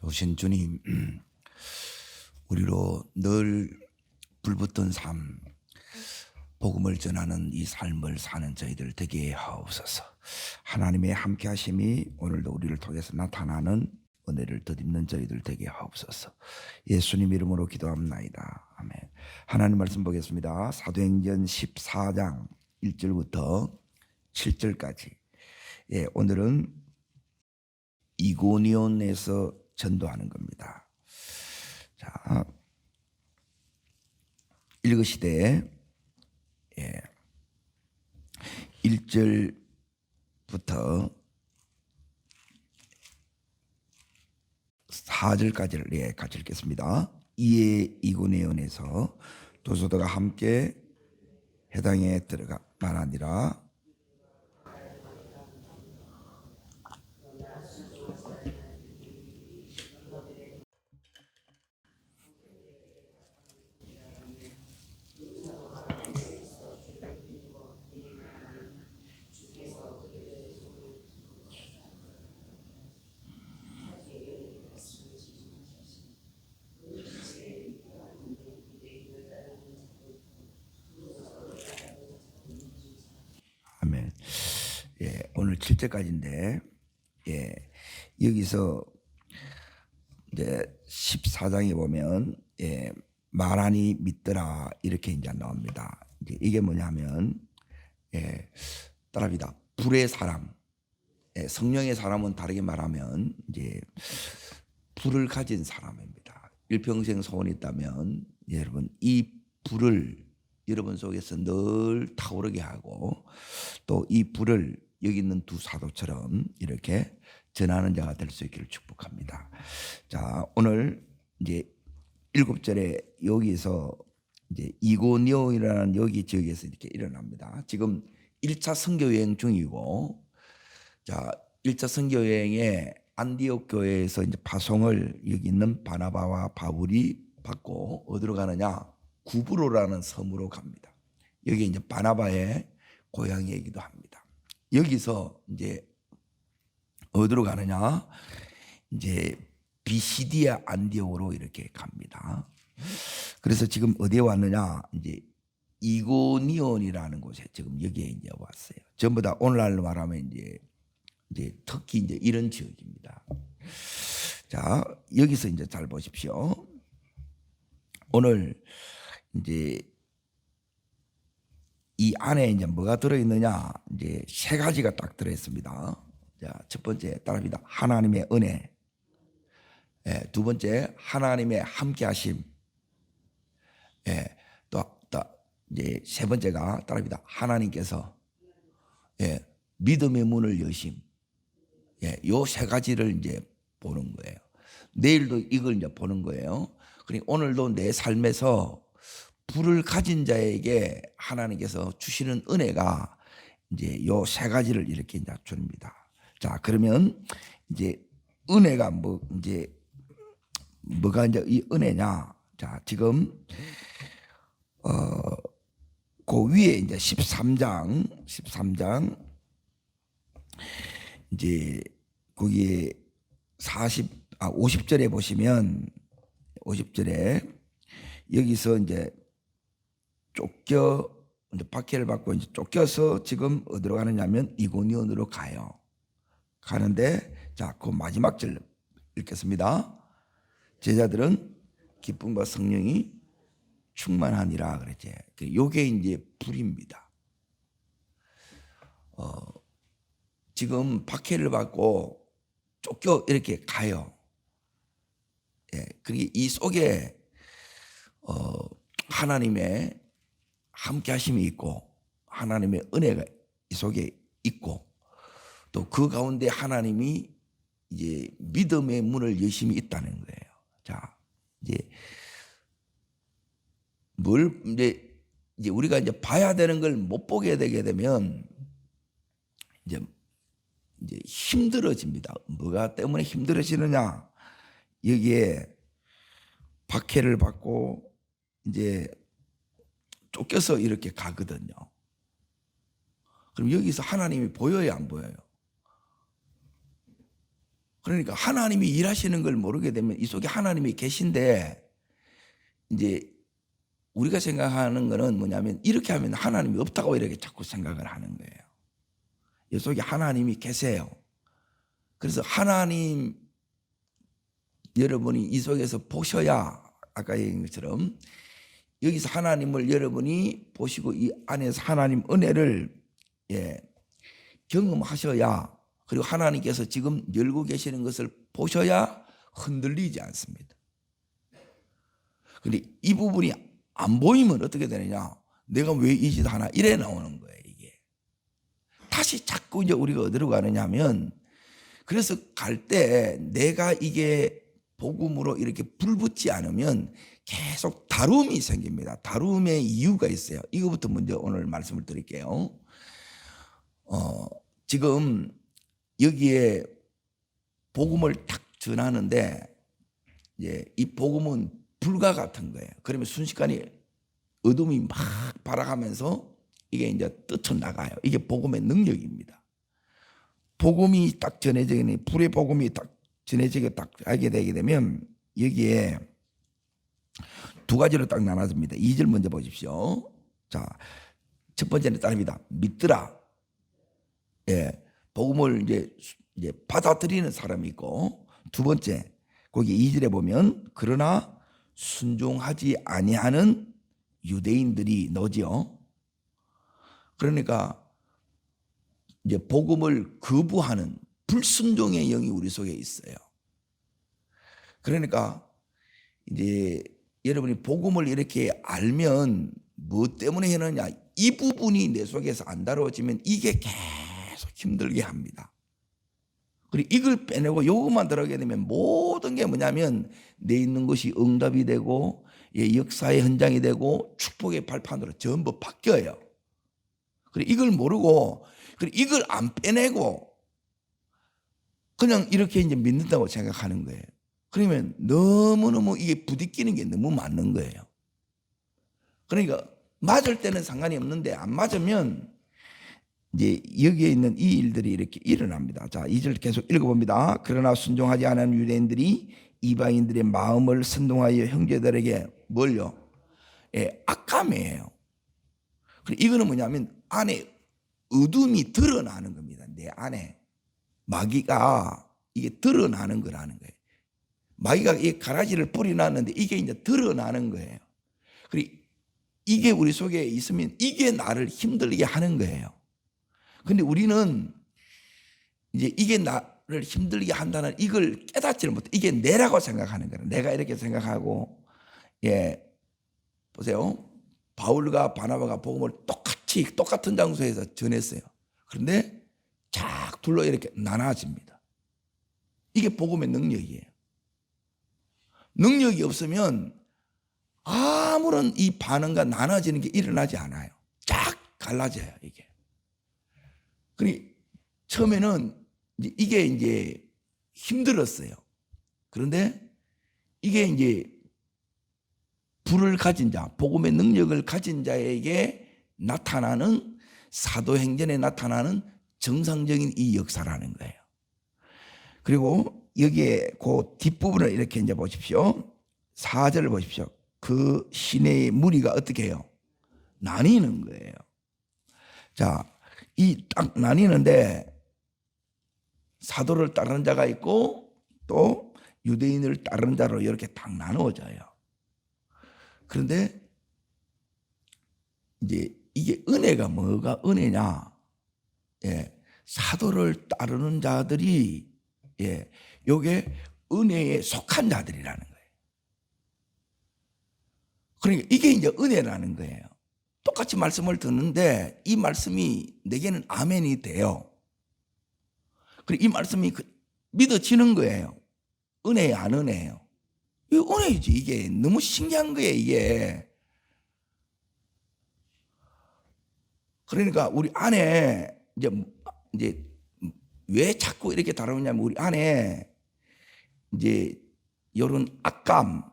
오신 주님, 우리로 늘 불붙은 삶, 복음을 전하는 이 삶을 사는 저희들 되게 하옵소서. 하나님의 함께하심이 오늘도 우리를 통해서 나타나는 은혜를 덧입는 저희들 되게 하옵소서. 예수님 이름으로 기도합나이다. 아멘. 하나님 말씀 보겠습니다. 사도행전 14장 1절부터 7절까지. 오늘은 이고니온에서 전도하는 겁니다. 자, 읽으시되 1절부터 4절까지를 같이 읽겠습니다. 이에 이고니온에서 도소도가 함께 회당에 들어가 말하니라. 아멘. 오늘 7절까지인데 여기서 이제 14장에 보면 말하니 믿더라 이렇게 이제 나옵니다. 이게 뭐냐면 따라합니다. 불의 사람, 성령의 사람은 다르게 말하면 이제 불을 가진 사람입니다. 일평생 소원이 있다면 여러분 이 불을 여러분 속에서 늘 타오르게 하고 또 이 불을 여기 있는 두 사도처럼 이렇게 전하는 자가 될 수 있기를 축복합니다. 자, 오늘 이제 7절에 여기서 이제 이고니온이라는 여기 지역에서 이렇게 일어납니다. 지금 1차 선교 여행 중이고, 자, 1차 선교 여행에 안디옥 교회에서 이제 파송을 여기 있는 바나바와 바울이 받고 어디로 가느냐? 구브로라는 섬으로 갑니다. 여기 이제 바나바의 고향이기도 합니다. 여기서 이제 어디로 가느냐? 이제 비시디아 안디옥으로 이렇게 갑니다. 그래서 지금 어디에 왔느냐? 이제 이고니온이라는 곳에 지금 여기에 이제 왔어요. 전부 다 오늘날로 말하면 이제 특히 이제 이런 지역입니다. 자, 여기서 이제 잘 보십시오. 오늘 이제 이 안에 이제 뭐가 들어있느냐? 이제 세 가지가 딱 들어있습니다. 자, 첫 번째 따라합니다. 하나님의 은혜. 두 번째 하나님의 함께하심. 또 이제 세 번째가 따라합니다. 하나님께서 믿음의 문을 여심. 요 세 가지를 이제 보는 거예요. 내일도 이걸 이제 보는 거예요. 그러니까 오늘도 내 삶에서 불을 가진 자에게 하나님께서 주시는 은혜가 이제 요 세 가지를 이렇게 이제 줍니다. 자, 그러면 이제 은혜가 이제 뭐가 이제 이 은혜냐? 자, 지금 그 위에 이제 13장 이제 거기에 50절에 보시면 50절에 여기서 이제 이제 박해를 받고 이제 쫓겨서 지금 어디로 가느냐면 이고니온으로 가요. 가는데 자, 그 마지막 절 읽겠습니다. 제자들은 기쁨과 성령이 충만하니라 그랬지. 요게 이제 불입니다. 지금 박해를 받고 쫓겨 이렇게 가요. 그리고 이 속에 하나님의 함께하심이 있고 하나님의 은혜가 이 속에 있고 또 그 가운데 하나님이 이제 믿음의 문을 열심히 있다는 거예요. 자, 이제 이제 우리가 이제 봐야 되는 걸 못 보게 되게 되면 이제 힘들어집니다. 뭐가 때문에 힘들어지느냐? 여기에 박해를 받고 이제 쫓겨서 이렇게 가거든요. 그럼 여기서 하나님이 보여요, 안 보여요? 그러니까 하나님이 일하시는 걸 모르게 되면 이 속에 하나님이 계신데, 이제 우리가 생각하는 거는 뭐냐면 이렇게 하면 하나님이 없다고 이렇게 자꾸 생각을 하는 거예요. 이 속에 하나님이 계세요. 그래서 하나님 여러분이 이 속에서 보셔야, 아까 얘기한 것처럼 여기서 하나님을 여러분이 보시고 이 안에서 하나님 은혜를 경험하셔야, 그리고 하나님께서 지금 열고 계시는 것을 보셔야 흔들리지 않습니다. 근데 이 부분이 안 보이면 어떻게 되느냐? 내가 왜 이 짓 하나? 이래 나오는 거예요, 이게. 다시 자꾸 이제 우리가 어디로 가느냐 하면, 그래서 갈 때 내가 이게 복음으로 이렇게 불붙지 않으면 계속 다름이 생깁니다. 다름의 이유가 있어요. 이거부터 먼저 오늘 말씀을 드릴게요. 지금 여기에 복음을 딱 전하는데, 이제 이 복음은 불과 같은 거예요. 그러면 순식간에 어둠이 막 발아가면서 이게 이제 뛰쳐나가요. 이게 복음의 능력입니다. 복음이 딱 전해지게, 불의 복음이 딱 전해지게 딱 알게 되게 되면 여기에 두 가지로 딱 나눠집니다. 2절 먼저 보십시오. 자, 첫 번째는 따릅니다. 믿더라. 복음을 이제 받아들이는 사람이 있고, 두 번째, 거기 2절에 보면 그러나 순종하지 아니하는 유대인들이 너지요. 그러니까 이제 복음을 거부하는 불순종의 영이 우리 속에 있어요. 그러니까 이제 여러분이 복음을 이렇게 알면 뭐 때문에 하느냐, 이 부분이 내 속에서 안 다루어지면 이게 계속 힘들게 합니다. 그리고 이걸 빼내고 요것만 들어가게 되면 모든 게 뭐냐면 내 있는 것이 응답이 되고 역사의 현장이 되고 축복의 발판으로 전부 바뀌어요. 그리고 이걸 모르고, 그리고 이걸 안 빼내고 그냥 이렇게 이제 믿는다고 생각하는 거예요. 그러면 너무너무 이게 부딪히는 게 너무 많은 거예요. 그러니까 맞을 때는 상관이 없는데 안 맞으면 이제 여기에 있는 이 일들이 이렇게 일어납니다. 자, 2절 계속 읽어봅니다. 그러나 순종하지 않은 유대인들이 이방인들의 마음을 선동하여 형제들에게 뭘요? 악감해요. 그리고 이거는 뭐냐면 안에 어둠이 드러나는 겁니다. 내 안에 마귀가 이게 드러나는 거라는 거예요. 마귀가 이 가라지를 뿌려놨는데 이게 이제 드러나는 거예요. 그리고 이게 우리 속에 있으면 이게 나를 힘들게 하는 거예요. 근데 우리는 이제 이게 나를 힘들게 한다는 이걸 깨닫지를 못해. 이게 내라고 생각하는 거예요. 내가 이렇게 생각하고, 보세요. 바울과 바나바가 복음을 똑같은 장소에서 전했어요. 그런데 쫙 둘러 이렇게 나눠집니다. 이게 복음의 능력이에요. 능력이 없으면 아무런 이 반응과 나눠지는 게 일어나지 않아요. 쫙 갈라져요, 이게. 그러니 처음에는 이게 이제 힘들었어요. 그런데 이게 이제 불을 가진 자, 복음의 능력을 가진 자에게 나타나는, 사도행전에 나타나는 정상적인 이 역사라는 거예요. 그리고 여기에 그 뒷부분을 이렇게 이제 보십시오. 4절을 보십시오. 그 시내의 무리가 어떻게 해요? 나뉘는 거예요. 자, 이 딱 나뉘는데 사도를 따르는 자가 있고 또 유대인을 따르는 자로 이렇게 딱 나누어져요. 그런데 이제 이게 은혜가 뭐가 은혜냐? 사도를 따르는 자들이 요게 은혜에 속한 자들이라는 거예요. 그러니까 이게 이제 은혜라는 거예요. 똑같이 말씀을 듣는데 이 말씀이 내게는 아멘이 돼요. 그리고 이 말씀이 믿어지는 거예요. 은혜예요, 안 은혜예요? 이 은혜이지. 이게 너무 신기한 거예요, 이게. 그러니까 우리 안에 이제 왜 자꾸 이렇게 다루냐면 우리 안에 이제 이런 악감,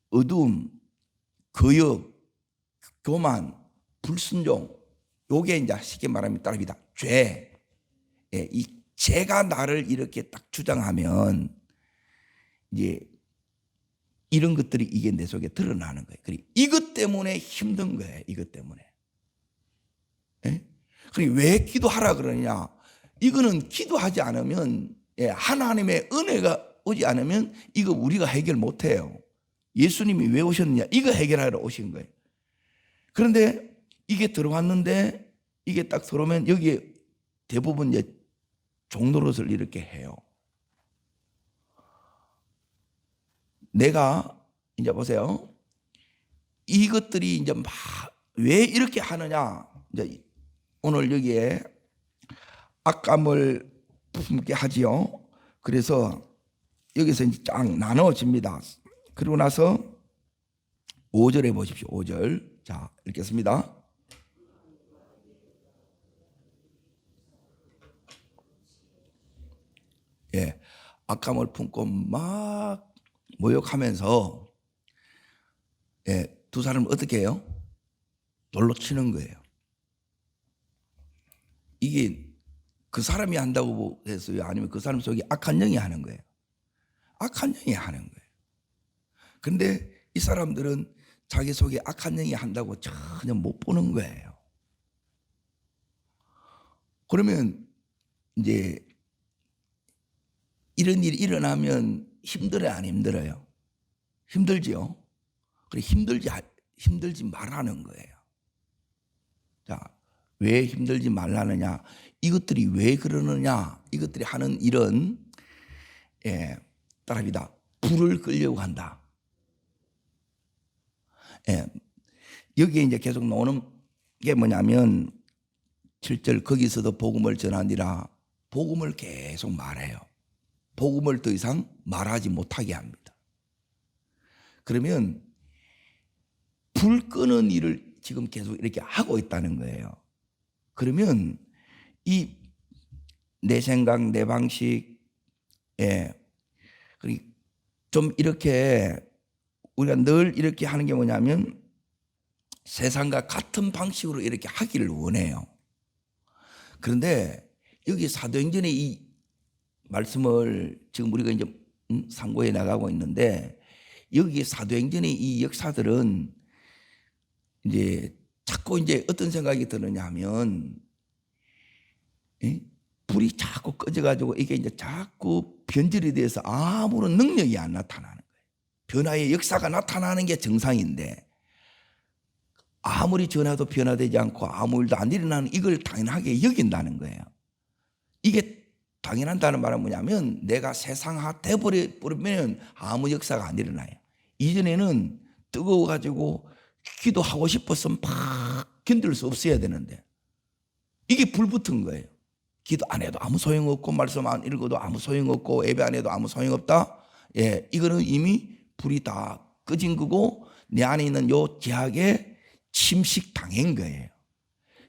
어둠, 거역, 교만, 불순종, 요게 이제 쉽게 말하면 따릅니다. 죄, 이 제가 나를 이렇게 딱 주장하면 이제 이런 것들이 이게 내 속에 드러나는 거예요. 그리고 이것 때문에 힘든 거예요. 이것 때문에. 예? 그리고 왜 기도하라 그러냐? 이거는 기도하지 않으면, 하나님의 은혜가 오지 않으면 이거 우리가 해결 못해요. 예수님이 왜 오셨느냐? 이거 해결하러 오신 거예요. 그런데 이게 들어왔는데 이게 딱 들어오면 여기에 대부분 이제 종노릇을 이렇게 해요. 내가 이제 보세요. 이것들이 이제 막 왜 이렇게 하느냐? 이제 오늘 여기에 악감을 품게 하지요. 그래서 여기서 이제 쫙 나눠집니다. 그리고 나서 5절에 보십시오. 5절. 자, 읽겠습니다. 예, 악감을 품고 막 모욕하면서 두 사람은 어떻게 해요? 돌로 치는 거예요. 이게 그 사람이 한다고 해서요? 아니면 그 사람 속에 악한 영이 하는 거예요? 악한 영이 하는 거예요. 그런데 이 사람들은 자기 속에 악한 영이 한다고 전혀 못 보는 거예요. 그러면 이제 이런 일이 일어나면 힘들어요, 안 힘들어요? 힘들지요. 그래, 힘들지 말라는 거예요. 자, 왜 힘들지 말라느냐? 이것들이 왜 그러느냐? 이것들이 하는 일은 따라합니다. 불을 끌려고 한다. 여기에 이제 계속 나오는 게 뭐냐면 7절 거기서도 복음을 전하니라. 복음을 계속 말해요. 복음을 더 이상 말하지 못하게 합니다. 그러면 불 끄는 일을 지금 계속 이렇게 하고 있다는 거예요. 그러면 이 내 생각, 내 방식, 좀 이렇게 우리가 늘 이렇게 하는 게 뭐냐면 세상과 같은 방식으로 이렇게 하기를 원해요. 그런데 여기 사도행전의 이 말씀을 지금 우리가 이제 상고해 나가고 있는데 여기 사도행전의 이 역사들은 이제 자꾸 이제 어떤 생각이 드느냐 하면 불이 자꾸 꺼져가지고 이게 이제 자꾸 변질이 돼서 아무런 능력이 안 나타나는 거예요. 변화의 역사가 나타나는 게 정상인데 아무리 전화도 변화되지 않고 아무 일도 안 일어나는 이걸 당연하게 여긴다는 거예요. 이게 당연한다는 말은 뭐냐면 내가 세상화 돼버리면 아무 역사가 안 일어나요. 이전에는 뜨거워가지고 기도하고 싶었으면 막 견딜 수 없어야 되는데 이게 불붙은 거예요. 기도 안 해도 아무 소용없고 말씀 안 읽어도 아무 소용없고 예배 안 해도 아무 소용없다. 이거는 이미 불이 다 꺼진 거고 내 안에 있는 요 제약에 침식당한 거예요.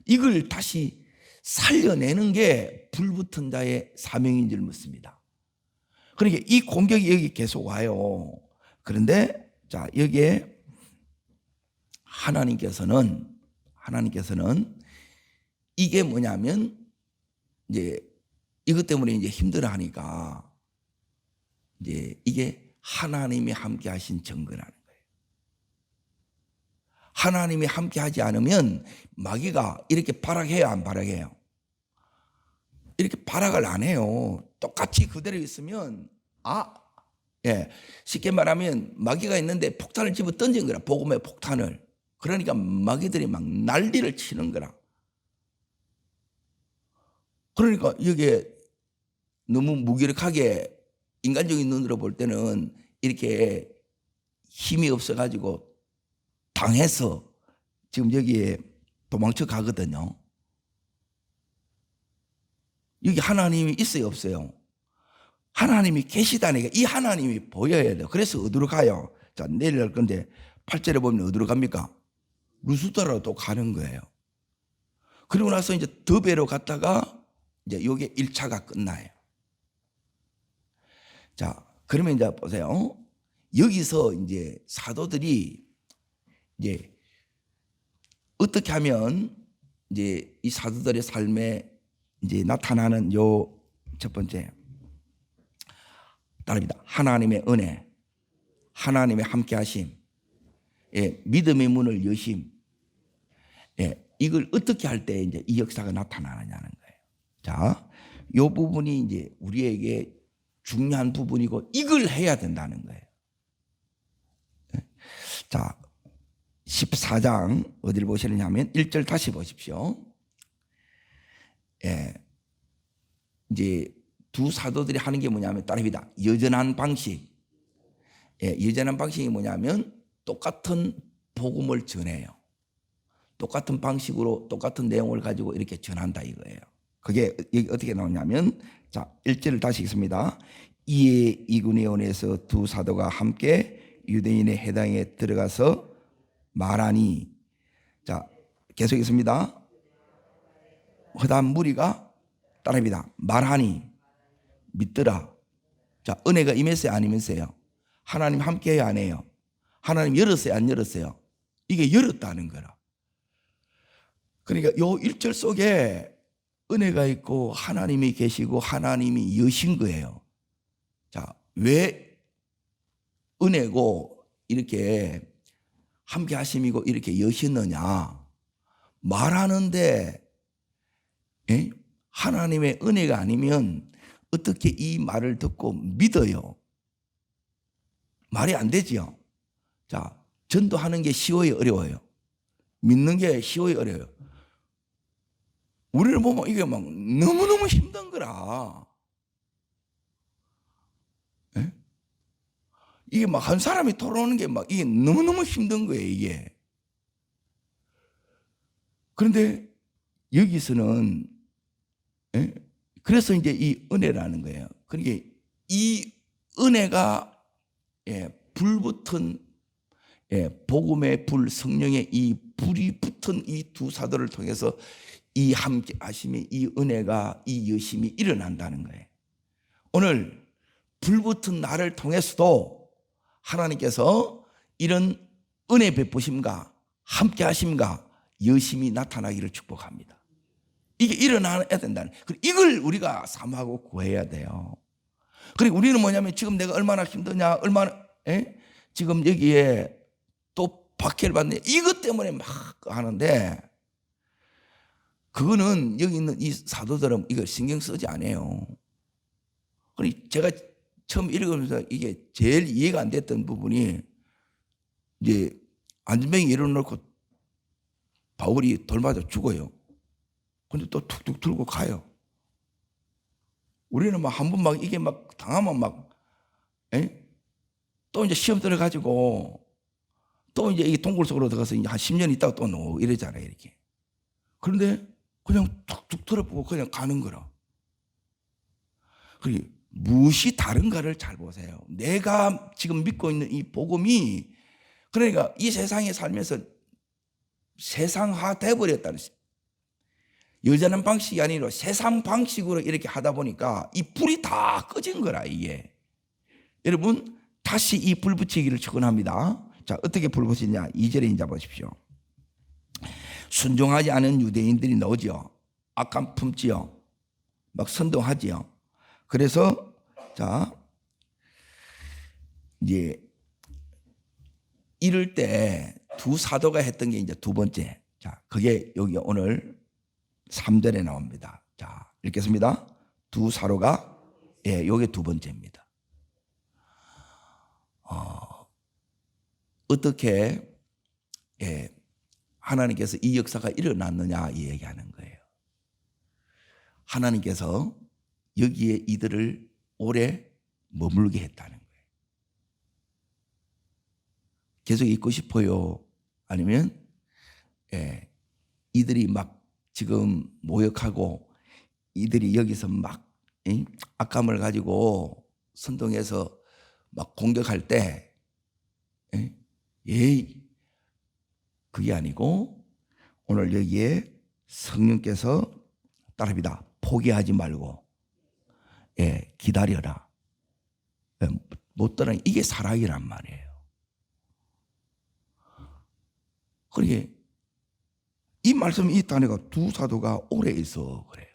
이걸 다시 살려내는 게 불붙은 자의 사명인 줄 믿습니다. 그러니까 이 공격이 여기 계속 와요. 그런데 자 여기에 하나님께서는 이게 뭐냐면 이제 이것 때문에 이제 힘들어하니까 이제 이게 하나님이 함께 하신 증거라는 거예요. 하나님이 함께 하지 않으면 마귀가 이렇게 발악해요, 안 발악해요? 이렇게 발악을 안 해요. 똑같이 그대로 있으면 쉽게 말하면 마귀가 있는데 폭탄을 집어 던진 거라. 복음의 폭탄을. 그러니까 마귀들이 막 난리를 치는 거라. 그러니까 이게 너무 무기력하게 인간적인 눈으로 볼 때는 이렇게 힘이 없어가지고 당해서 지금 여기에 도망쳐 가거든요. 여기 하나님이 있어요, 없어요? 하나님이 계시다니까 이 하나님이 보여야 돼요. 그래서 어디로 가요? 자, 내일 할 건데 8절에 보면 어디로 갑니까? 루스드라로 가는 거예요. 그리고 나서 이제 더베로 갔다가 이제 요게 1차가 끝나요. 자, 그러면 이제 보세요. 여기서 이제 사도들이 이제 어떻게 하면 이제 이 사도들의 삶에 이제 나타나는 요 첫 번째 따릅니다. 하나님의 은혜, 하나님의 함께하심, 믿음의 문을 여심. 이걸 어떻게 할 때 이제 이 역사가 나타나느냐는 거예요. 자, 이 부분이 이제 우리에게 중요한 부분이고 이걸 해야 된다는 거예요. 자, 14장 어디를 보시느냐면 1절 다시 보십시오. 이제 두 사도들이 하는 게 뭐냐면 따릅니다. 여전한 방식. 여전한 방식이 뭐냐면 똑같은 복음을 전해요. 똑같은 방식으로 똑같은 내용을 가지고 이렇게 전한다 이거예요. 그게 여기 어떻게 나오냐면 자 1절을 다시 읽습니다. 이에 이구니온에서 두 사도가 함께 유대인의 회당에 들어가서 말하니 자 계속 읽습니다. 허다한 무리가 따릅니다. 말하니 믿더라. 자 은혜가 임했어요 안 임했어요? 하나님 함께해요 안 해요? 하나님 열었어요 안 열었어요? 이게 열었다는 거라. 그러니까 요 1절 속에 은혜가 있고 하나님이 계시고 하나님이 여신 거예요. 자, 왜 은혜고 이렇게 함께 하심이고 이렇게 여셨느냐? 말하는데 하나님의 은혜가 아니면 어떻게 이 말을 듣고 믿어요? 말이 안 되지요. 자, 전도하는 게 쉬워요, 어려워요? 믿는 게 쉬워요, 어려워요? 우리를 보면 이게 막 너무너무 힘든 거라. 이게 막 한 사람이 돌아오는 게 막 이게 너무너무 힘든 거예요, 이게. 그런데 여기서는 그래서 이제 이 은혜라는 거예요. 그러니까 이 은혜가 불붙은 복음의 불, 성령의 이 불이 붙은 이 두 사도를 통해서 이 함께 하심이 이 은혜가 이 여심이 일어난다는 거예요. 오늘 불붙은 나를 통해서도 하나님께서 이런 은혜 베푸심과 함께 하심과 여심이 나타나기를 축복합니다. 이게 일어나야 된다는 거예요. 이걸 우리가 사모하고 구해야 돼요. 그리고 우리는 뭐냐면 지금 내가 얼마나 힘드냐 얼마나 지금 여기에 또 박해를 받네 이것 때문에 막 하는데 그거는 여기 있는 이 사도들은 이걸 신경 쓰지 않아요. 그리고 제가 처음 읽으면서 이게 제일 이해가 안 됐던 부분이 이제 안전병이 일어놓고 바울이 돌 맞아 죽어요. 근데 또 툭툭 들고 가요. 우리는 막 한 번 막 이게 막 당하면 막 또 이제 시험 들어가지고 또 이제 이 동굴 속으로 들어가서 이제 한 10년 있다가 또 놓고 이러잖아요, 이렇게. 그런데 그냥 툭툭 들어보고 그냥 가는 거라. 그리고 무엇이 다른가를 잘 보세요. 내가 지금 믿고 있는 이 복음이 그러니까 이 세상에 살면서 세상화 돼버렸다는 여전한 방식이 아니라 세상 방식으로 이렇게 하다 보니까 이 불이 다 꺼진 거라 이게. 여러분 다시 이 불 붙이기를 축원합니다. 자 어떻게 불 붙이냐 2절에 이제 보십시오. 순종하지 않은 유대인들이 나오지요. 악한 품지요. 막 선동하지요. 그래서 자 이제 이럴 때 두 사도가 했던 게 이제 두 번째. 자 그게 여기 오늘 3절에 나옵니다. 자 읽겠습니다. 두 사도가 요게 두 번째입니다. 어떻게 하나님께서 이 역사가 일어났느냐 이 얘기하는 거예요. 하나님께서 여기에 이들을 오래 머물게 했다는 거예요. 계속 있고 싶어요? 아니면 이들이 막 지금 모욕하고 이들이 여기서 막 악감을 가지고 선동해서 막 공격할 때 그게 아니고 오늘 여기에 성령께서 따릅니다. 포기하지 말고 기다려라. 못 떠나 이게 사랑이란 말이에요. 그러게 이 말씀이 이 단어가 두 사도가 오래 있어 그래요.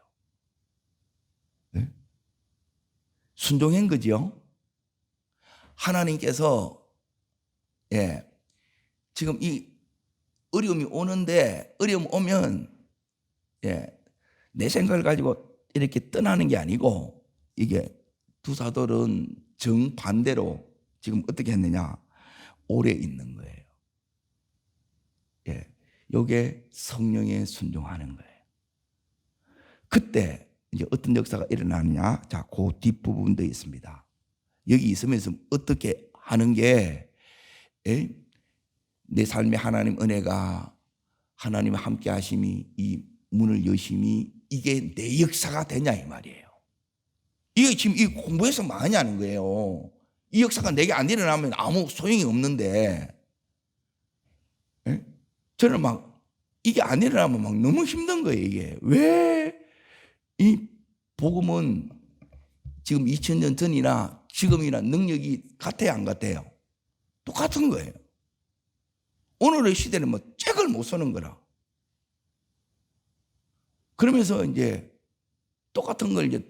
순종한 거지요. 하나님께서 지금 이 어려움이 오는데, 어려움 오면 내 생각을 가지고 이렇게 떠나는 게 아니고, 이게 두 사도는 정반대로 지금 어떻게 했느냐, 오래 있는 거예요. 요게 성령에 순종하는 거예요. 그때 이제 어떤 역사가 일어나느냐, 자, 그 뒷부분도 있습니다. 여기 있으면서 어떻게 하는 게 내 삶의 하나님 은혜가, 하나님의 함께 하심이, 이 문을 여심이, 이게 내 역사가 되냐 이 말이에요. 이게 지금 이 공부해서 많이 하는 거예요. 이 역사가 내게 안 일어나면 아무 소용이 없는데, 저는 막 이게 안 일어나면 막 너무 힘든 거예요. 이게 왜 이 복음은 지금 2000년 전이나 지금이나 능력이 같아요, 안 같아요? 똑같은 거예요. 오늘의 시대는 뭐 잭을 못 쓰는 거라. 그러면서 이제 똑같은 걸 이제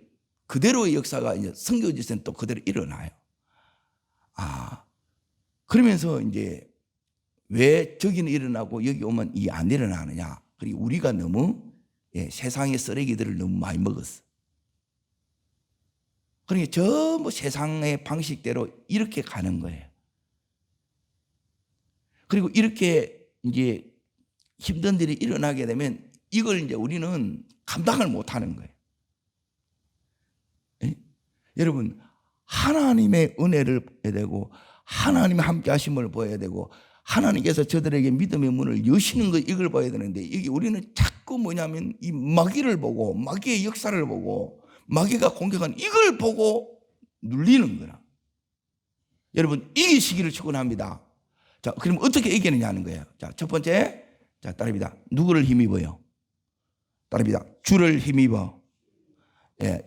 그대로의 역사가 이제 선교지에서는 또 그대로 일어나요. 그러면서 이제 왜 저기는 일어나고 여기 오면 이게 안 일어나느냐. 그리고 우리가 너무 세상의 쓰레기들을 너무 많이 먹었어. 그러니까 전부 세상의 방식대로 이렇게 가는 거예요. 그리고 이렇게 이제 힘든 일이 일어나게 되면 이걸 이제 우리는 감당을 못 하는 거예요. 여러분, 하나님의 은혜를 봐야 되고, 하나님의 함께 하심을 보여야 되고, 하나님께서 저들에게 믿음의 문을 여시는 거, 이걸 봐야 되는데, 이게 우리는 자꾸 뭐냐면 이 마귀를 보고, 마귀의 역사를 보고, 마귀가 공격한 이걸 보고 눌리는 거라. 여러분, 이기시기를 축원합니다. 자, 그럼 어떻게 이기느냐 하는 거예요. 자, 첫 번째, 자, 따릅니다. 누구를 힘입어요? 따릅니다. 주를 힘입어.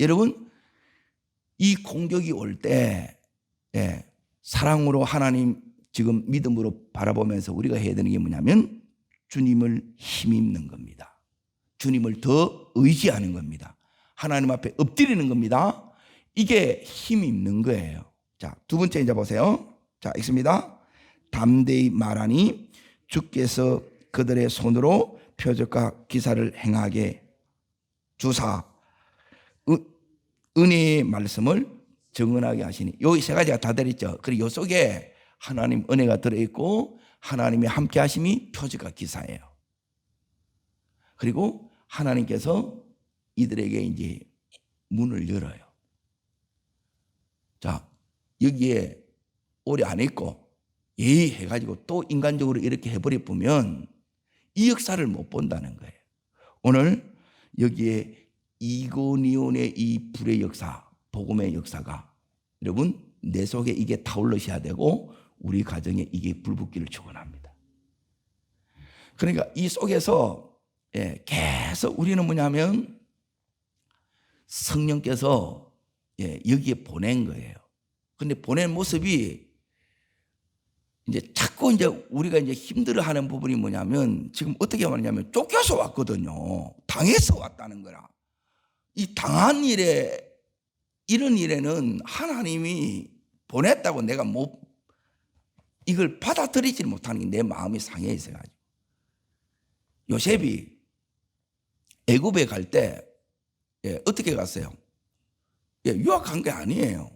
여러분, 이 공격이 올 때, 사랑으로 하나님 지금 믿음으로 바라보면서 우리가 해야 되는 게 뭐냐면 주님을 힘입는 겁니다. 주님을 더 의지하는 겁니다. 하나님 앞에 엎드리는 겁니다. 이게 힘입는 거예요. 자, 두 번째 이제 보세요. 자, 읽습니다. 담대히 말하니 주께서 그들의 손으로 표적과 기사를 행하게 주사 은혜의 말씀을 정언하게 하시니, 여기 세 가지가 다 들어있죠. 그리고 이 속에 하나님 은혜가 들어있고 하나님의 함께 하심이 표적과 기사예요. 그리고 하나님께서 이들에게 이제 문을 열어요. 자, 여기에 오래 안 있고 예의해가지고 또 인간적으로 이렇게 해버려 보면 이 역사를 못 본다는 거예요. 오늘 여기에 이고니온의 이 불의 역사, 복음의 역사가 여러분 내 속에 이게 타올르셔야 되고 우리 가정에 이게 불붙기를 축원합니다. 그러니까 이 속에서 계속 우리는 뭐냐면 성령께서 여기에 보낸 거예요. 근데 보낸 모습이 이제 자꾸 이제 우리가 이제 힘들어하는 부분이 뭐냐면 지금 어떻게 말하냐면 쫓겨서 왔거든요. 당해서 왔다는 거라. 이 당한 일에, 이런 일에는 하나님이 보냈다고 내가 이걸 받아들이지 못하는 게 내 마음이 상해 있어가지고. 요셉이 애굽에 갈 때 어떻게 갔어요? 유학 간 게 아니에요.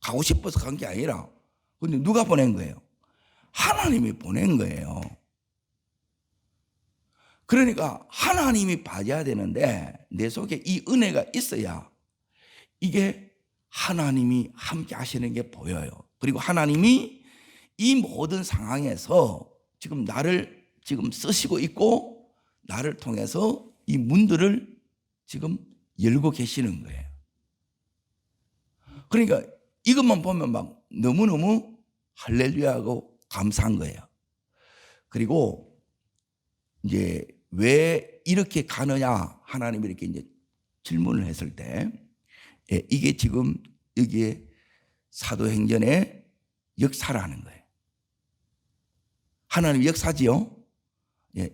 가고 싶어서 간 게 아니라, 근데 누가 보낸 거예요? 하나님이 보낸 거예요. 그러니까 하나님이 봐줘야 되는데 내 속에 이 은혜가 있어야 이게 하나님이 함께 하시는 게 보여요. 그리고 하나님이 이 모든 상황에서 지금 나를 지금 쓰시고 있고 나를 통해서 이 문들을 지금 열고 계시는 거예요. 그러니까 이것만 보면 막 너무너무 할렐루야하고 감사한 거예요. 그리고 이제 왜 이렇게 가느냐 하나님이 이렇게 이제 질문을 했을 때 이게 지금 여기에 사도행전의 역사라는 거예요. 하나님 역사지요.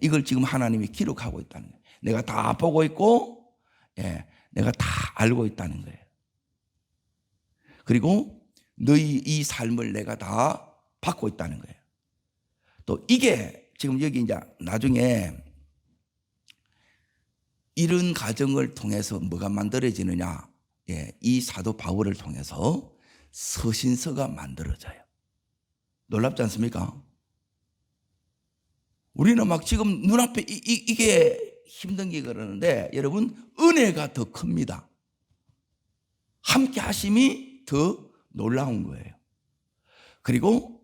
이걸 지금 하나님이 기록하고 있다는 거예요. 내가 다 보고 있고 내가 다 알고 있다는 거예요. 그리고 너희 이 삶을 내가 다 받고 있다는 거예요. 또 이게 지금 여기 이제 나중에 이런 과정을 통해서 뭐가 만들어지느냐? 예, 이 사도 바울을 통해서 서신서가 만들어져요. 놀랍지 않습니까? 우리는 막 지금 눈앞에 이게 힘든 게 그러는데 여러분 은혜가 더 큽니다. 함께 하심이 더 놀라운 거예요. 그리고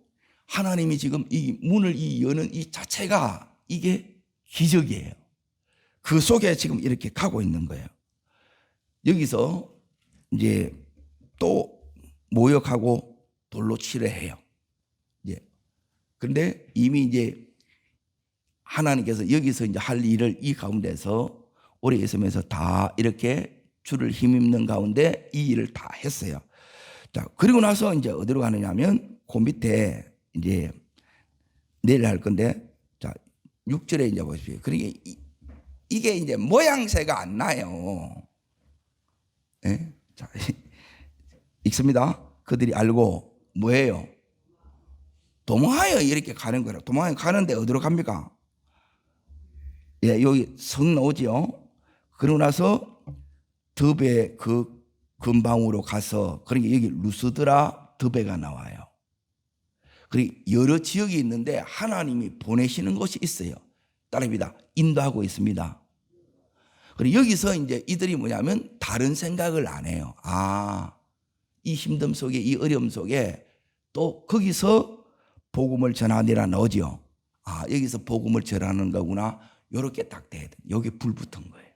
하나님이 지금 이 문을 여는 이 자체가 이게 기적이에요. 그 속에 지금 이렇게 가고 있는 거예요. 여기서 이제 또 모욕하고 돌로 치려 해요. 그런데 이미 이제 하나님께서 여기서 이제 할 일을 이 가운데서 오래 있으면서 다 이렇게 주를 힘입는 가운데 이 일을 다 했어요. 자, 그리고 나서 이제 어디로 가느냐 하면 그 밑에 이제 내일 할 건데, 자, 6절에 이제 보십시오. 그러니까 이게 이제 모양새가 안 나요. 예? 자, 읽습니다. 그들이 알고 뭐예요? 도망하여 이렇게 가는 거라. 도망하여 가는데 어디로 갑니까? 예, 여기 성 나오지요. 그러고 나서 더베 그 근방으로 가서, 그러니까 여기 루스드라 더베가 나와요. 그리고 여러 지역이 있는데 하나님이 보내시는 곳이 있어요. 따라합니다. 인도하고 있습니다. 그리고 여기서 이제 이들이 뭐냐면 다른 생각을 안 해요. 아, 이 힘듦 속에, 이 어려움 속에 또 거기서 복음을 전하니라 나오죠. 아, 여기서 복음을 전하는 거구나. 요렇게 딱 돼야 돼. 여기 불 붙은 거예요.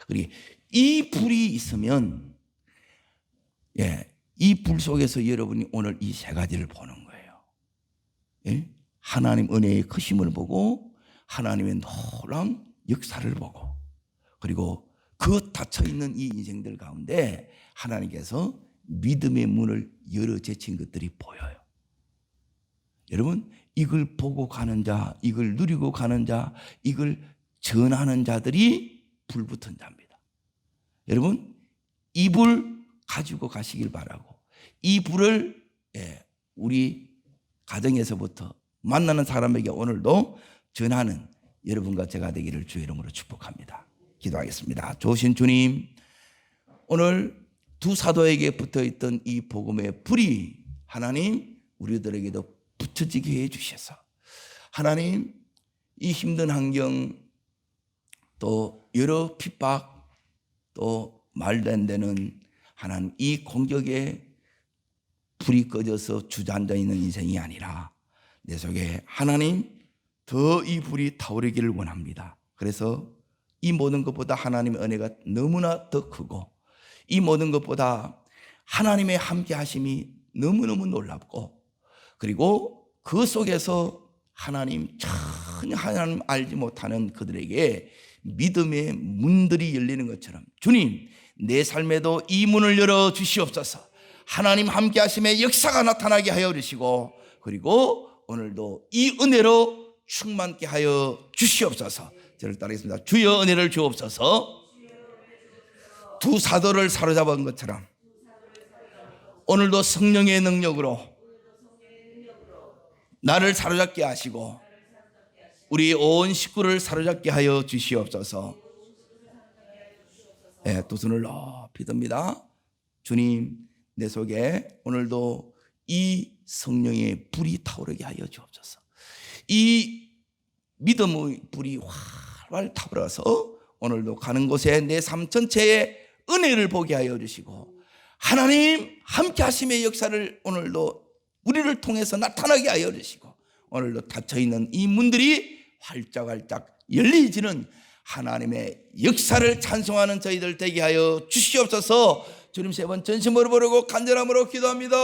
그리고 이 불이 있으면, 예, 이 불 속에서 여러분이 오늘 이 세 가지를 보는 거예요. 예? 하나님 은혜의 크심을 보고, 하나님의 놀라운 역사를 보고, 그리고 그 닫혀있는 이 인생들 가운데 하나님께서 믿음의 문을 열어 제친 것들이 보여요. 여러분, 이걸 보고 가는 자, 이걸 누리고 가는 자, 이걸 전하는 자들이 불붙은 자입니다. 여러분, 이 불 가지고 가시길 바라고, 이 불을 우리 가정에서부터 만나는 사람에게 오늘도 전하는 여러분과 제가 되기를 주의 이름으로 축복합니다. 기도하겠습니다. 좋으신 주님, 오늘 두 사도에게 붙어있던 이 복음의 불이 하나님 우리들에게도 붙여지게 해 주셔서, 하나님 이 힘든 환경, 또 여러 핍박, 또 말도 안 되는 하나님 이 공격에 불이 꺼져서 주저앉아 있는 인생이 아니라 내 속에 하나님 더 이 불이 타오르기를 원합니다. 그래서 이 모든 것보다 하나님의 은혜가 너무나 더 크고, 이 모든 것보다 하나님의 함께 하심이 너무너무 놀랍고, 그리고 그 속에서 하나님 전혀 하나님 알지 못하는 그들에게 믿음의 문들이 열리는 것처럼 주님, 내 삶에도 이 문을 열어 주시옵소서. 하나님 함께 하심의 역사가 나타나게 하여 주시고, 그리고 오늘도 이 은혜로 충만케 하여 주시옵소서. 저를 따르겠습니다. 주여 은혜를 주옵소서. 두 사도를 사로잡은 것처럼 오늘도 성령의 능력으로 나를 사로잡게 하시고 우리 온 식구를 사로잡게 하여 주시옵소서. 네, 두 손을 높이 듭니다. 주님, 내 속에 오늘도 이 성령의 불이 타오르게 하여 주옵소서. 이 믿음의 불이 활활 타오르서 오늘도 가는 곳에 내 삶 전체에 은혜를 보게 하여 주시고, 하나님 함께 하심의 역사를 오늘도 우리를 통해서 나타나게 하여 주시고, 오늘도 닫혀있는 이 문들이 활짝활짝 열리지는 하나님의 역사를 찬송하는 저희들 되게 하여 주시옵소서. 주님 세 번 전심으로 부르고 간절함으로 기도합니다.